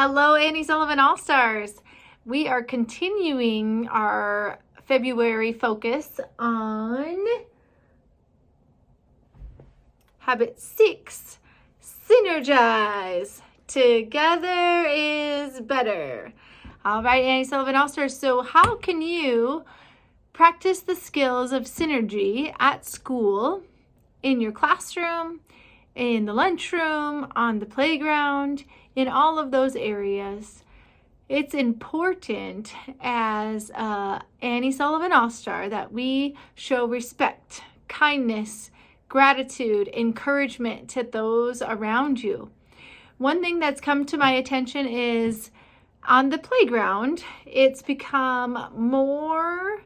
Hello, Annie Sullivan All-Stars. We are continuing our February focus on Habit 6, Synergize. Together is better. All right, Annie Sullivan All-Stars. So how can you practice the skills of synergy at school, in your classroom, in the lunchroom, on the playground, in all of those areas? It's important as Annie Sullivan All-Star that we show respect, kindness, gratitude, encouragement to those around you. One thing that's come to my attention is on the playground, it's become more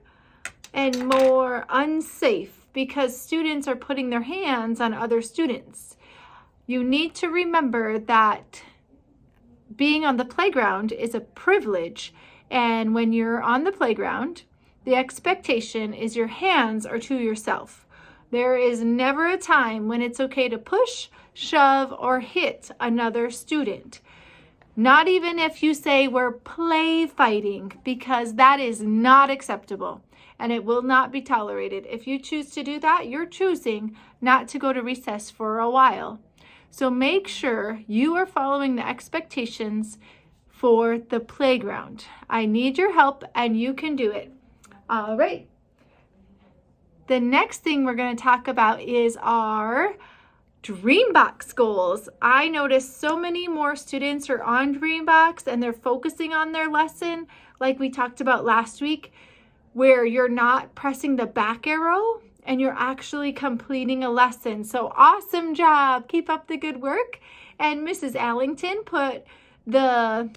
and more unsafe because students are putting their hands on other students. You need to remember that being on the playground is a privilege, and when you're on the playground, the expectation is your hands are to yourself. There is never a time when it's okay to push, shove, or hit another student. Not even if you say we're play fighting, because that is not acceptable and it will not be tolerated. If you choose to do that, you're choosing not to go to recess for a while. So make sure you are following the expectations for the playground. I need your help and you can do it. All right. The next thing we're going to talk about is our Dreambox goals. I noticed so many more students are on Dreambox and they're focusing on their lesson like we talked about last week, where you're not pressing the back arrow and you're actually completing a lesson. So awesome job. Keep up the good work. And Mrs. Allington put the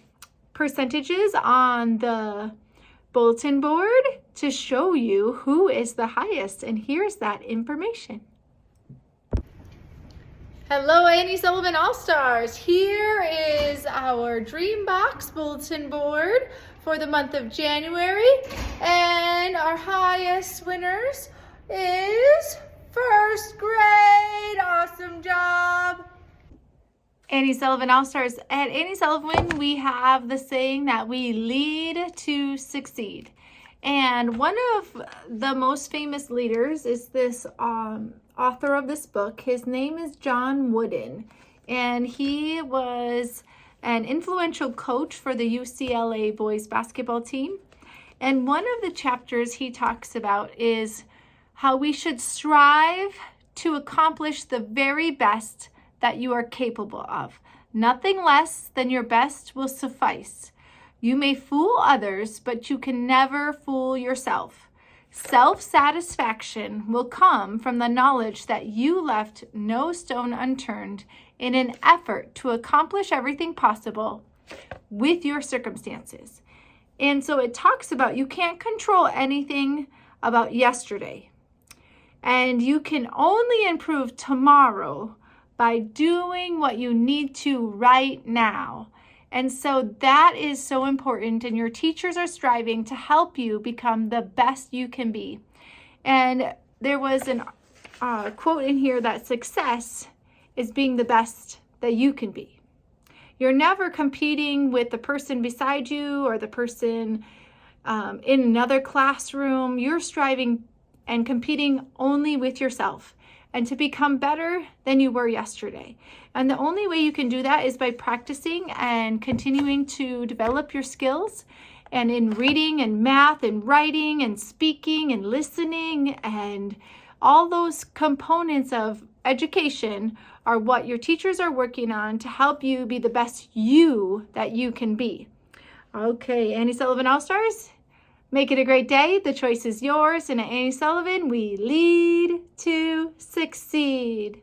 percentages on the bulletin board to show you who is the highest. And here's that information. Hello, Annie Sullivan All-Stars. Here is our Dreambox bulletin board for the month of January. And our highest winners is first grade. Awesome job. Annie Sullivan All-Stars. At Annie Sullivan, we have the saying that we lead to succeed. And one of the most famous leaders is this author of this book. His name is John Wooden, and he was an influential coach for the UCLA boys basketball team. And one of the chapters he talks about is how we should strive to accomplish the very best that you are capable of. Nothing less than your best will suffice. You may fool others, but you can never fool yourself. Self-satisfaction will come from the knowledge that you left no stone unturned in an effort to accomplish everything possible with your circumstances. And so it talks about you can't control anything about yesterday. And you can only improve tomorrow by doing what you need to right now. And so that is so important, and your teachers are striving to help you become the best you can be. And there was a quote in here that success is being the best that you can be. You're never competing with the person beside you or the person in another classroom. You're striving and competing only with yourself and to become better than you were yesterday. And the only way you can do that is by practicing and continuing to develop your skills, and in reading and math and writing and speaking and listening, and all those components of education are what your teachers are working on to help you be the best you that you can be. Okay, Annie Sullivan All-Stars, make it a great day. The choice is yours. And at Annie Sullivan, we lead to succeed.